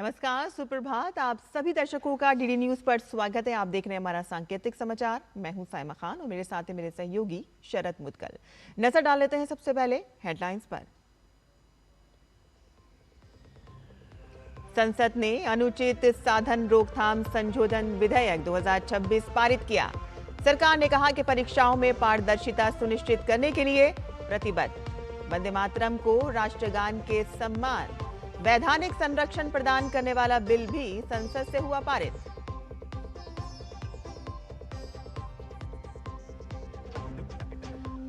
नमस्कार, सुप्रभात। आप सभी दर्शकों का डीडी न्यूज पर स्वागत है। आप देख रहे हैं हमारा सांकेतिक समाचार। मैं हूं साइमा खान और मेरे साथ है मेरे सहयोगी शरद मुदगल। नजर डाल लेते हैं सबसे पहले हेडलाइंस पर। संसद ने अनुचित साधन रोकथाम संशोधन विधेयक 2026 पारित किया। सरकार ने कहा कि परीक्षाओं में पारदर्शिता सुनिश्चित करने के लिए प्रतिबद्ध। वंदे मातरम को राष्ट्रगान के सम्मान वैधानिक संरक्षण प्रदान करने वाला बिल भी संसद से हुआ पारित।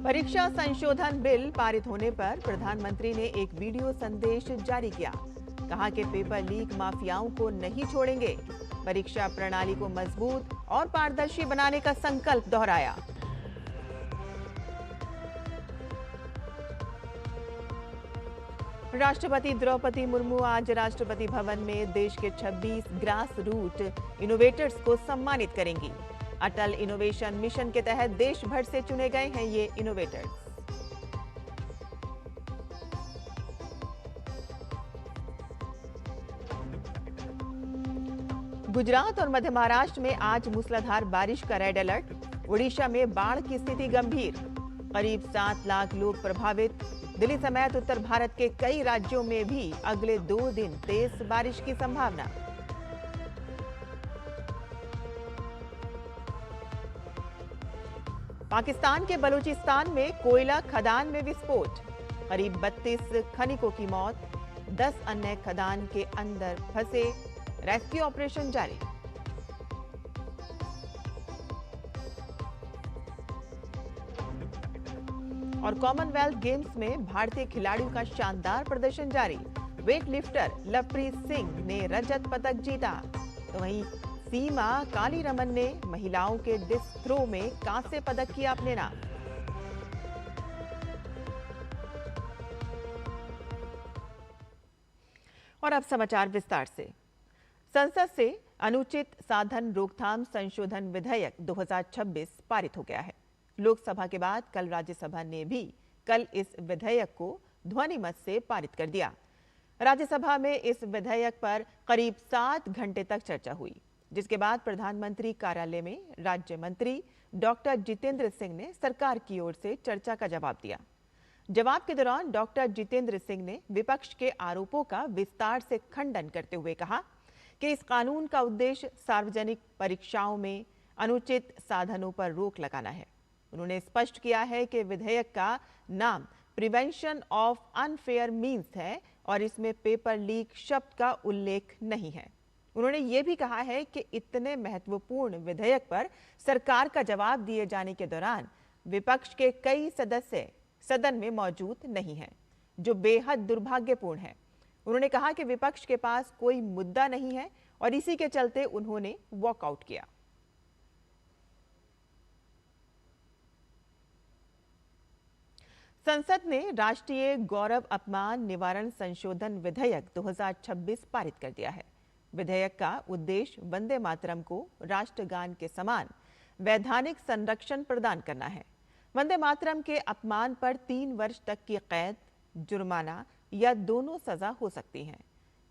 परीक्षा संशोधन बिल पारित होने पर प्रधानमंत्री ने एक वीडियो संदेश जारी किया। कहा कि पेपर लीक माफियाओं को नहीं छोड़ेंगे। परीक्षा प्रणाली को मजबूत और पारदर्शी बनाने का संकल्प दोहराया। राष्ट्रपति द्रौपदी मुर्मू आज राष्ट्रपति भवन में देश के 26 ग्रास रूट इनोवेटर्स को सम्मानित करेंगी। अटल इनोवेशन मिशन के तहत देश भर से चुने गए हैं ये इनोवेटर्स। गुजरात और मध्य महाराष्ट्र में आज मूसलाधार बारिश का रेड अलर्ट। ओडिशा में बाढ़ की स्थिति गंभीर। करीब 7 लाख लोग प्रभावित। दिल्ली समेत उत्तर भारत के कई राज्यों में भी अगले 2 दिन तेज बारिश की संभावना। पाकिस्तान के बलूचिस्तान में कोयला खदान में विस्फोट। करीब 32 खनिकों की मौत। 10 अन्य खदान के अंदर फंसे। रेस्क्यू ऑपरेशन जारी। और कॉमनवेल्थ गेम्स में भारतीय खिलाड़ियों का शानदार प्रदर्शन जारी। वेट लिफ्टर लवप्रीत सिंह ने रजत पदक जीता, तो वहीं सीमा कालीरमन ने महिलाओं के डिस्क थ्रो में कांस्य पदक किया अपने नाम। और अब समाचार विस्तार से। संसद से अनुचित साधन रोकथाम संशोधन विधेयक 2026 पारित हो गया है। लोकसभा के बाद कल राज्यसभा ने भी कल इस विधेयक को ध्वनि मत से पारित कर दिया। राज्यसभा में इस विधेयक पर करीब 7 घंटे तक चर्चा हुई, जिसके बाद प्रधानमंत्री कार्यालय में राज्य मंत्री डॉक्टर जितेंद्र सिंह ने सरकार की ओर से चर्चा का जवाब दिया। जवाब के दौरान डॉक्टर जितेंद्र सिंह ने विपक्ष के आरोपों का विस्तार से खंडन करते हुए कहा कि इस कानून का उद्देश्य सार्वजनिक परीक्षाओं में अनुचित साधनों पर रोक लगाना है। उन्होंने स्पष्ट किया है कि विधेयक का नाम प्रिवेंशन ऑफ अनफेयर मीन्स है और इसमें पेपर लीक शब्द का उल्लेख नहीं है। उन्होंने ये भी कहा है कि इतने महत्वपूर्ण विधेयक पर सरकार का जवाब दिए जाने के दौरान विपक्ष के कई सदस्य सदन में मौजूद नहीं हैं, जो बेहद दुर्भाग्यपूर्ण है। उन्होंने कहा कि विपक्ष के पास कोई मुद्दा नहीं है और इसी के चलते उन्होंने वॉकआउट किया। संसद ने राष्ट्रीय गौरव अपमान निवारण संशोधन विधेयक 2026 पारित कर दिया है। विधेयक का उद्देश्य वंदे मातरम को राष्ट्रगान के समान वैधानिक संरक्षण प्रदान करना है। वंदे मातरम के अपमान पर 3 वर्ष तक की कैद, जुर्माना या दोनों सजा हो सकती है।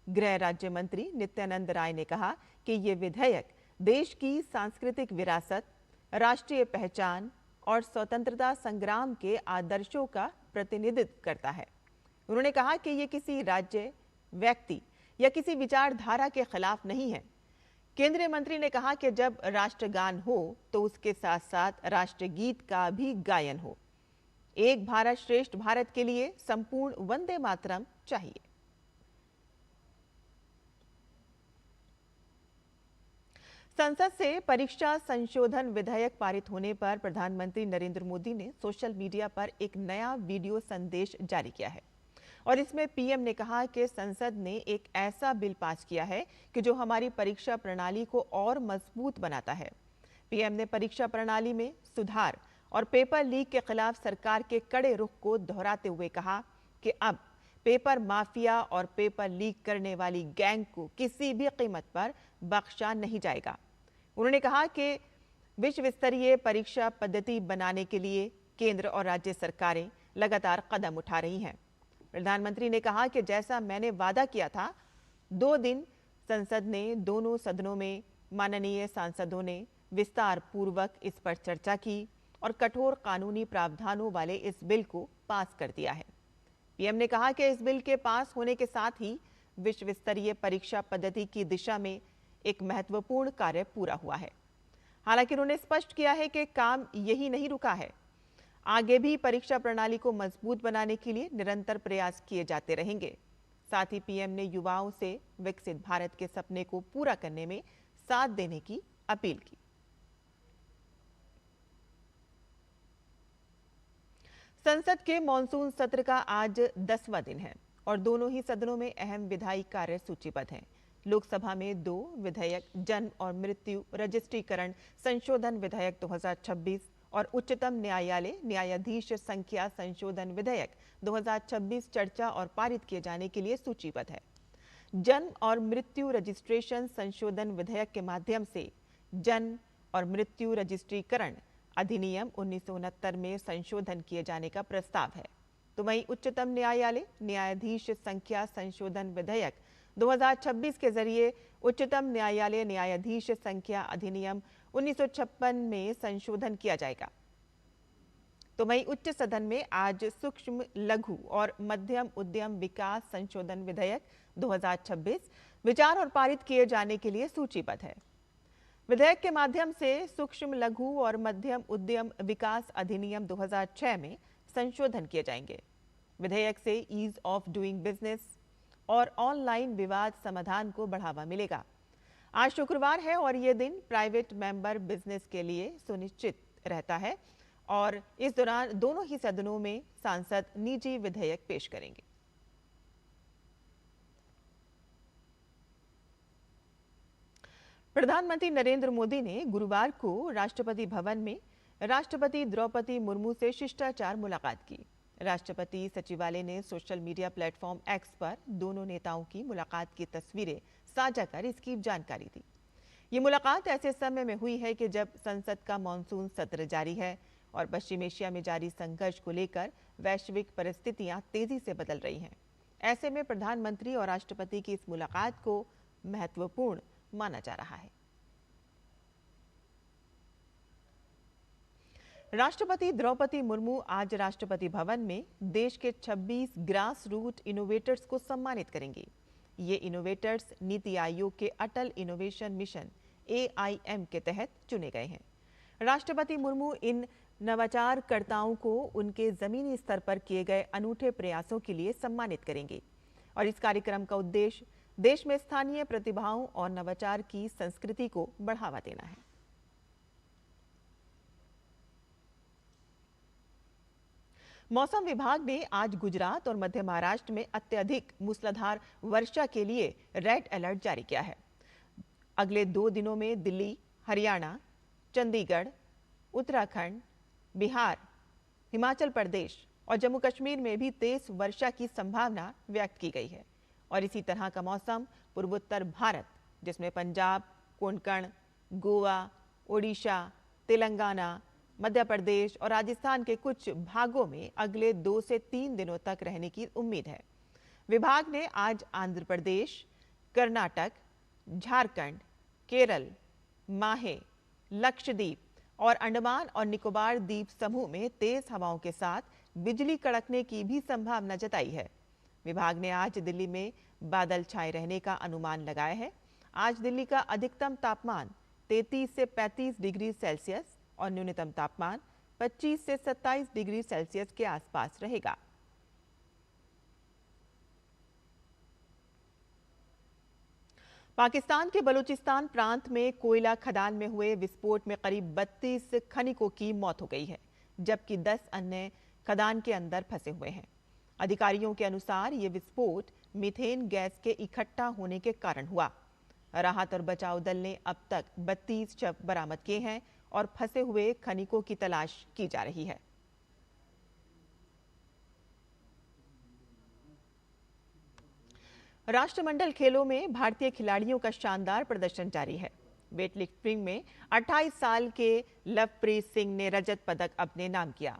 गृह राज्य मंत्री नित्यानंद राय ने कहा कि ये विधेयक देश की सांस्कृतिक विरासत, राष्ट्रीय पहचान और स्वतंत्रता संग्राम के आदर्शों का प्रतिनिधित्व करता है। उन्होंने कहा कि ये किसी राज्य, व्यक्ति या किसी विचारधारा के खिलाफ नहीं है। केंद्रीय मंत्री ने कहा कि जब राष्ट्रगान हो तो उसके साथ साथ राष्ट्रगीत का भी गायन हो। एक भारत श्रेष्ठ भारत के लिए संपूर्ण वंदे मातरम चाहिए। संसद से परीक्षा संशोधन विधेयक पारित होने पर प्रधानमंत्री नरेंद्र मोदी ने सोशल मीडिया पर एक नया वीडियो संदेश जारी किया है और इसमें पीएम ने कहा कि संसद ने एक ऐसा बिल पास किया है कि जो हमारी परीक्षा प्रणाली को और मजबूत बनाता है। पीएम ने परीक्षा प्रणाली में सुधार और पेपर लीक के खिलाफ सरकार के कड़े रुख को दोहराते हुए कहा कि अब पेपर माफिया और पेपर लीक करने वाली गैंग को किसी भी कीमत पर बख्शा नहीं जाएगा। उन्होंने कहा कि विश्व स्तरीय परीक्षा पद्धति बनाने के लिए केंद्र और राज्य सरकारें लगातार कदम उठा रही हैं। प्रधानमंत्री ने कहा कि जैसा मैंने वादा किया था, 2 दिन संसद ने दोनों सदनों में माननीय सांसदों ने विस्तार पूर्वक इस पर चर्चा की और कठोर कानूनी प्रावधानों वाले इस बिल को पास कर दिया है। पीएम ने कहा कि इस बिल के पास होने के साथ ही विश्व स्तरीय परीक्षा पद्धति की दिशा में एक महत्वपूर्ण कार्य पूरा हुआ है। हालांकि उन्होंने स्पष्ट किया है कि काम यही नहीं रुका है, आगे भी परीक्षा प्रणाली को मजबूत बनाने के लिए निरंतर प्रयास किए जाते रहेंगे। साथ ही पीएम ने युवाओं से विकसित भारत के सपने को पूरा करने में साथ देने की अपील की। संसद के मॉनसून सत्र का आज 10वां दिन है और दोनों ही सदनों में अहम विधायी कार्य सूचीबद्ध हैं। लोकसभा में 2 विधेयक, जन्म और मृत्यु रजिस्ट्रीकरण संशोधन विधेयक 2026 और उच्चतम न्यायालय न्यायाधीश संख्या संशोधन विधेयक 2026 चर्चा और पारित किए जाने के लिए सूचीबद्ध है। जन्म और मृत्यु रजिस्ट्रेशन संशोधन विधेयक के माध्यम से जन्म और मृत्यु रजिस्ट्रीकरण अधिनियम 1969 में संशोधन किए जाने का प्रस्ताव है। तो वहीं उच्चतम न्यायालय न्यायाधीश संख्या संशोधन विधेयक 2026 के जरिए उच्चतम न्यायालय न्यायाधीश संख्या अधिनियम 1956 में संशोधन किया जाएगा। तो वहीं उच्च सदन में आज सूक्ष्म लघु और मध्यम उद्यम विकास संशोधन विधेयक 2026 विचार और पारित किए जाने के लिए सूचीबद्ध है। विधेयक के माध्यम से सूक्ष्म लघु और मध्यम उद्यम विकास अधिनियम 2006 में संशोधन किए जाएंगे। विधेयक से ईज ऑफ डूइंग बिजनेस और ऑनलाइन विवाद समाधान को बढ़ावा मिलेगा। आज शुक्रवार है और ये दिन प्राइवेट मेंबर बिजनेस के लिए सुनिश्चित रहता है और इस दौरान दोनों ही सदनों में सांसद निजी विधेयक पेश करेंगे। प्रधानमंत्री नरेंद्र मोदी ने गुरुवार को राष्ट्रपति भवन में राष्ट्रपति द्रौपदी मुर्मू से शिष्टाचार मुलाकात की। राष्ट्रपति सचिवालय ने सोशल मीडिया प्लेटफॉर्म एक्स पर दोनों नेताओं की मुलाकात की तस्वीरें साझा कर इसकी जानकारी दी। ये मुलाकात ऐसे समय में हुई है कि जब संसद का मॉनसून सत्र जारी है और पश्चिम एशिया में जारी संघर्ष को लेकर वैश्विक परिस्थितियां तेजी से बदल रही हैं। ऐसे में प्रधानमंत्री और राष्ट्रपति की इस मुलाकात को महत्वपूर्ण माना जा रहा है। राष्ट्रपति द्रौपदी मुर्मू आज राष्ट्रपति भवन में देश के 26 ग्रास रूट इनोवेटर्स को सम्मानित करेंगी। ये इनोवेटर्स नीति आयोग के अटल इनोवेशन मिशन AIM के तहत चुने गए हैं। राष्ट्रपति मुर्मू इन नवाचारकर्ताओं को उनके जमीनी स्तर पर किए गए अनूठे प्रयासों के लिए सम्मानित करेंगे और इस कार्यक्रम का उद्देश्य देश में स्थानीय प्रतिभाओं और नवाचार की संस्कृति को बढ़ावा देना है। मौसम विभाग ने आज गुजरात और मध्य महाराष्ट्र में अत्यधिक मूसलाधार वर्षा के लिए रेड अलर्ट जारी किया है। अगले 2 दिनों में दिल्ली, हरियाणा, चंडीगढ़, उत्तराखंड, बिहार, हिमाचल प्रदेश और जम्मू कश्मीर में भी तेज वर्षा की संभावना व्यक्त की गई है और इसी तरह का मौसम पूर्वोत्तर भारत जिसमें पंजाब, कोंकण, गोवा, ओडिशा, तेलंगाना, मध्य प्रदेश और राजस्थान के कुछ भागों में अगले 2 से 3 दिनों तक रहने की उम्मीद है। विभाग ने आज आंध्र प्रदेश, कर्नाटक, झारखंड, केरल, माहे, लक्षद्वीप और अंडमान और निकोबार द्वीप समूह में तेज हवाओं के साथ बिजली कड़कने की भी संभावना जताई है। विभाग ने आज दिल्ली में बादल छाए रहने का अनुमान लगाया है। आज दिल्ली का अधिकतम तापमान 33 से 35 डिग्री सेल्सियस और न्यूनतम तापमान 25 से 27 डिग्री सेल्सियस के आसपास रहेगा। पाकिस्तान के बलूचिस्तान प्रांत में कोयला खदान में हुए विस्फोट में करीब 32 खनिकों की मौत हो गई है, जबकि 10 अन्य खदान के अंदर फंसे हुए हैं। अधिकारियों के अनुसार ये विस्फोट मीथेन गैस के इकट्ठा होने के कारण हुआ। राहत और बचाव दल ने अब तक 32 शव बरामद किए हैं और फंसे हुए खनिकों की तलाश की जा रही है। राष्ट्रमंडल खेलों में भारतीय खिलाड़ियों का शानदार प्रदर्शन जारी है। वेटलिफ्टिंग में 28 साल के लवप्रीत सिंह ने रजत पदक अपने नाम किया।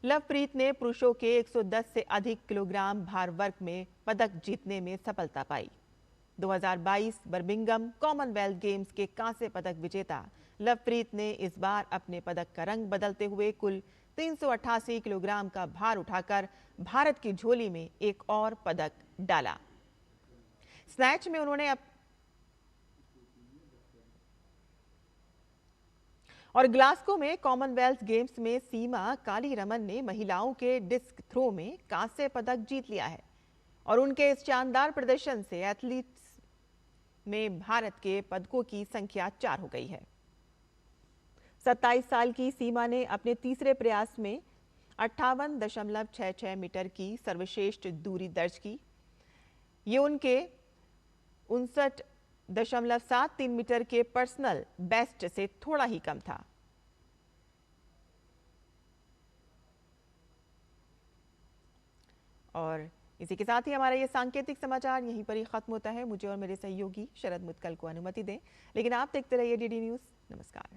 लवप्रीत ने पुरुषों के 110 से अधिक किलोग्राम भार वर्ग में पदक जीतने में सफलता पाई। 2022 बर्मिंघम कॉमनवेल्थ गेम्स के कांस्य पदक विजेता लवप्रीत ने इस बार अपने पदक का रंग बदलते हुए कुल 388 किलोग्राम का भार उठाकर भारत की झोली में एक और पदक डाला। स्नैच में उन्होंने और ग्लासगो में कॉमनवेल्थ गेम्स में सीमा कालीरमन ने महिलाओं के डिस्क थ्रो में कांस्य पदक जीत लिया है और उनके इस शानदार प्रदर्शन से एथलीट्स में भारत के पदकों की संख्या 4 हो गई है। 27 साल की सीमा ने अपने तीसरे प्रयास में 58.66 मीटर की सर्वश्रेष्ठ दूरी दर्ज की। ये उनके 59.73 मीटर के पर्सनल बेस्ट से थोड़ा ही कम था। और इसी के साथ ही हमारा ये सांकेतिक समाचार यहीं पर ही खत्म होता है। मुझे और मेरे सहयोगी शरद मुत्कल को अनुमति दें, लेकिन आप देखते रहिए डीडी न्यूज़। नमस्कार।